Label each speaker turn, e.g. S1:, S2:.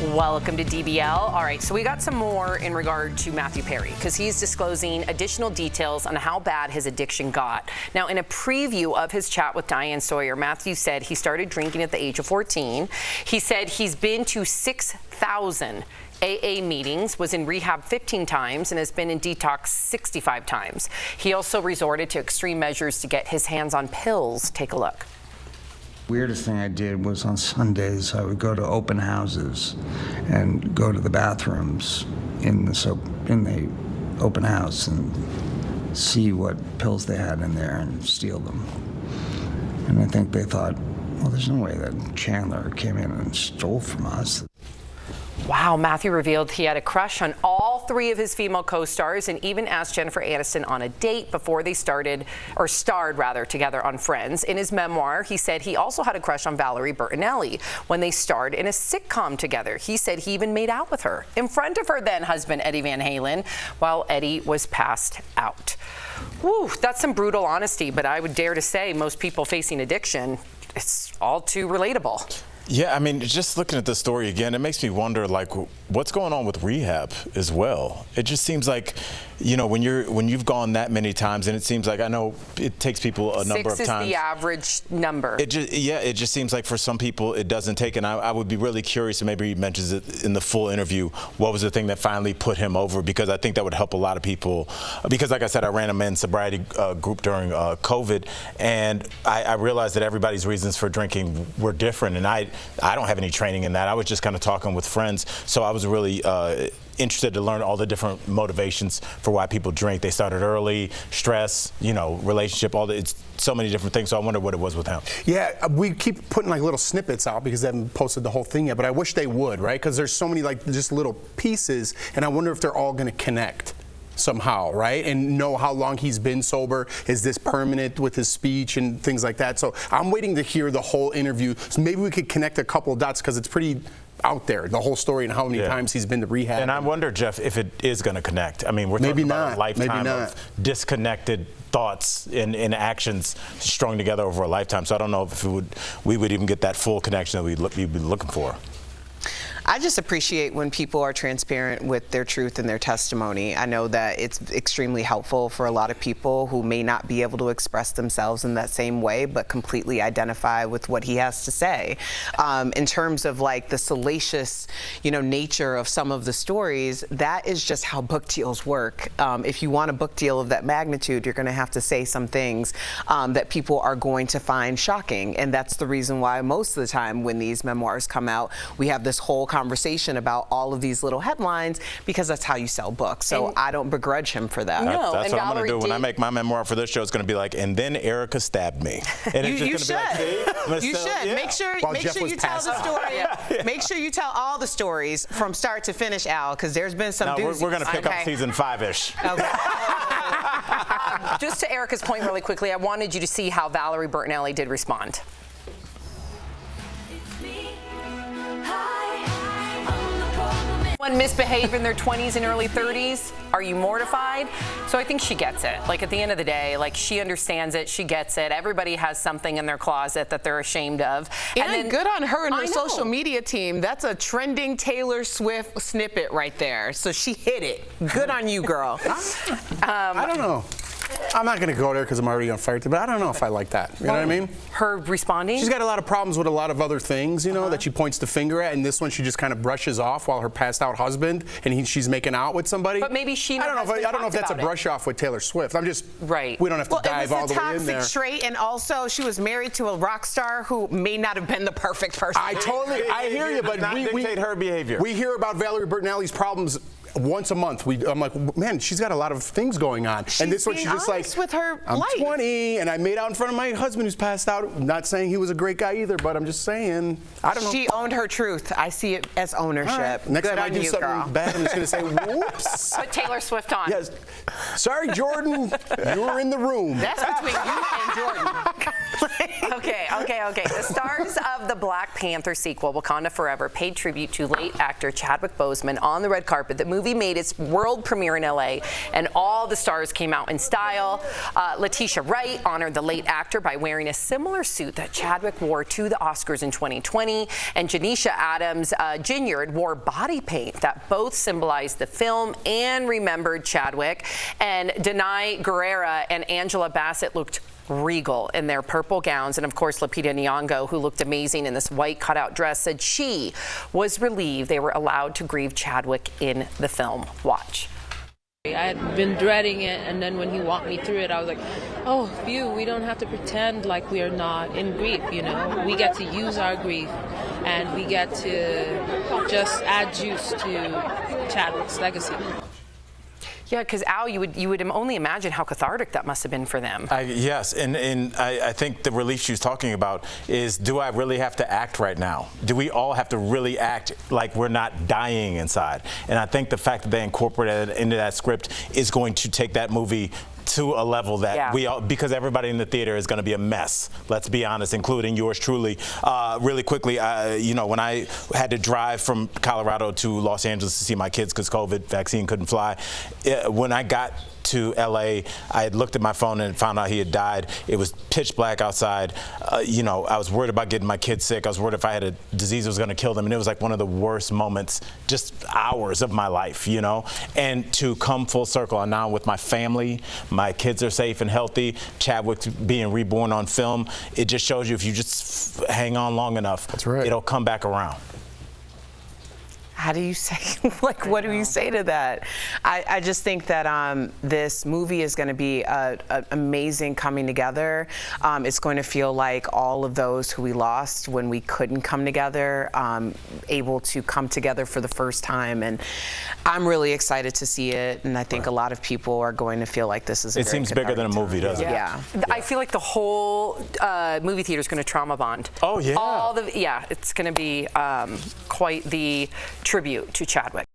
S1: Welcome to DBL. All right, so we got some more in regard to Matthew Perry because he's disclosing additional details on how bad his addiction got. Now, in a preview of his chat with Diane Sawyer, Matthew said he started drinking at the age of 14. He said he's been to 6,000 AA meetings, was in rehab 15 times, and has been in detox 65 times. He also resorted to extreme measures to get his hands on pills. Take a look.
S2: Weirdest thing I did was on Sundays I would go to open houses and go to the bathrooms in the open house and see what pills they had in there and steal them. And I think they thought, well, there's no way that Chandler came in and stole from us.
S1: Wow, Matthew revealed he had a crush on all three of his female co-stars and even asked Jennifer Aniston on a date before they starred together on Friends. In his memoir, he said he also had a crush on Valerie Bertinelli when they starred in a sitcom together. He said he even made out with her in front of her then husband, Eddie Van Halen, while Eddie was passed out. Whew, that's some brutal honesty, but I would dare to say most people facing addiction, it's all too relatable.
S3: Yeah, I mean, just looking at the story again, it makes me wonder, like, what's going on with rehab as well? It just seems like, you know, when you've gone that many times, and it seems like, I know it takes people a number of times.
S1: 6 is the average number.
S3: It just seems like for some people it doesn't take, and I would be really curious, and maybe he mentions it in the full interview, what was the thing that finally put him over? Because I think that would help a lot of people. Because like I said, I ran a men's sobriety group during COVID, and I realized that everybody's reasons for drinking were different, and I don't have any training in that. I was just kind of talking with friends, so I was really interested to learn all the different motivations for why people drink. They started early, stress, you know, relationship, it's so many different things. So I wonder what it was with him.
S4: Yeah, we keep putting like little snippets out because they haven't posted the whole thing yet, but I wish they would, right? Because there's so many like just little pieces, and I wonder if they're all going to connect somehow, right? And know how long he's been sober. Is this permanent with his speech and things like that? So I'm waiting to hear the whole interview. So maybe we could connect a couple of dots because it's pretty out there, the whole story and how many times he's been to rehab.
S3: And I wonder, Jeff, if it is going to connect. I mean, we're talking about a lifetime of disconnected thoughts and actions strung together over a lifetime. So I don't know if we would even get that full connection that we'd be looking for.
S5: I just appreciate when people are transparent with their truth and their testimony. I know that it's extremely helpful for a lot of people who may not be able to express themselves in that same way, but completely identify with what he has to say. In terms of like the salacious, nature of some of the stories, that is just how book deals work. If you want a book deal of that magnitude, you're going to have to say some things that people are going to find shocking. And that's the reason why most of the time when these memoirs come out, we have this whole conversation about all of these little headlines because that's how you sell books. So I don't begrudge him for that.
S1: No,
S3: that's what I'm going to do. When I make my memoir for this show, it's going to be like, and then Erica stabbed me. And
S5: you should. You should. Yeah. Make sure you tell the story. Make sure you tell all the stories from start to finish, Al, because there's been some doozies.
S3: We're going to pick up season 5-ish.
S5: Okay.
S1: Just to Erica's point really quickly, I wanted you to see how Valerie Bertinelli did respond. One misbehave in their 20s and early 30s, are you mortified? So I think she gets it. Like at the end of the day, like she understands it, she gets it. Everybody has something in their closet that they're ashamed of.
S5: And then good on her and her social media team. That's a trending Taylor Swift snippet right there. So she hit it. Good on you, girl.
S4: I don't know. I'm not going to go there because I'm already on fire, but I don't know if I like that. You know what I mean?
S1: Her responding?
S4: She's got a lot of problems with a lot of other things, that she points the finger at, and this one she just kind of brushes off while her passed out husband and she's making out with somebody.
S1: But maybe she.
S4: I don't know if that's a brush off with Taylor Swift. I'm just
S1: right.
S4: We don't have to dive all the way in there.
S5: It was a toxic trait, and also she was married to a rock star who may not have been the perfect person.
S4: I hear you, but
S3: we dictate her behavior.
S4: We hear about Valerie Bertinelli's problems once a month. I'm like, man, she's got a lot of things going on.
S5: She's
S4: and this one, she's just like,
S5: with her
S4: I'm
S5: life.
S4: 20 and I made out in front of my husband who's passed out. I'm not saying he was a great guy either, but I'm just saying, I don't know.
S5: She owned her truth. I see it as ownership.
S4: Right. Next
S5: Good
S4: time I do something bad, I'm just going to say, whoops.
S1: Put Taylor Swift on.
S4: Yes. Sorry, Jordan, you were in the room.
S5: That's between you and Jordan.
S1: Okay. The stars of the Black Panther sequel, Wakanda Forever, paid tribute to late actor Chadwick Boseman on the red carpet. The movie made its world premiere in LA, and all the stars came out in style. Letitia Wright honored the late actor by wearing a similar suit that Chadwick wore to the Oscars in 2020, and Janisha Adams Jr. wore body paint that both symbolized the film and remembered Chadwick. And Denai Guerrera and Angela Bassett looked regal in their purple gowns, and of course Lupita Nyong'o, who looked amazing in this white cutout dress, said she was relieved they were allowed to grieve Chadwick in the film. Watch.
S6: I had been dreading it, and then when he walked me through it, I was like, oh, phew, we don't have to pretend like we are not in grief, you know? We get to use our grief, and we get to just add juice to Chadwick's legacy.
S1: Yeah, because Al, you would only imagine how cathartic that must have been for them.
S3: Yes, and I think the relief she was talking about is, do I really have to act right now? Do we all have to really act like we're not dying inside? And I think the fact that they incorporated it into that script is going to take that movie to a level that we all, because everybody in the theater is going to be a mess, let's be honest, including yours truly. Really quickly, you know, when I had to drive from Colorado to Los Angeles to see my kids because COVID vaccine couldn't fly, when I got to LA, I had looked at my phone and found out he had died. It was pitch black outside. You know, I was worried about getting my kids sick. I was worried if I had a disease that was going to kill them, and it was like one of the worst moments, just hours of my life, you know. And to come full circle, and now with my family, my kids are safe and healthy, Chadwick being reborn on film, it just shows you if you just hang on long enough,
S4: that's right,
S3: it'll come back around.
S5: How do you say, like, what do you say to that? I just think that this movie is going to be an amazing coming together. It's going to feel like all of those who we lost when we couldn't come together, able to come together for the first time. And I'm really excited to see it. And I think a lot of people are going to feel like this is a
S3: It seems bigger than a movie, doesn't it?
S5: Yeah.
S1: I feel like the whole movie theater is going to trauma bond.
S3: Oh, yeah.
S1: It's going to be quite the tribute to Chadwick.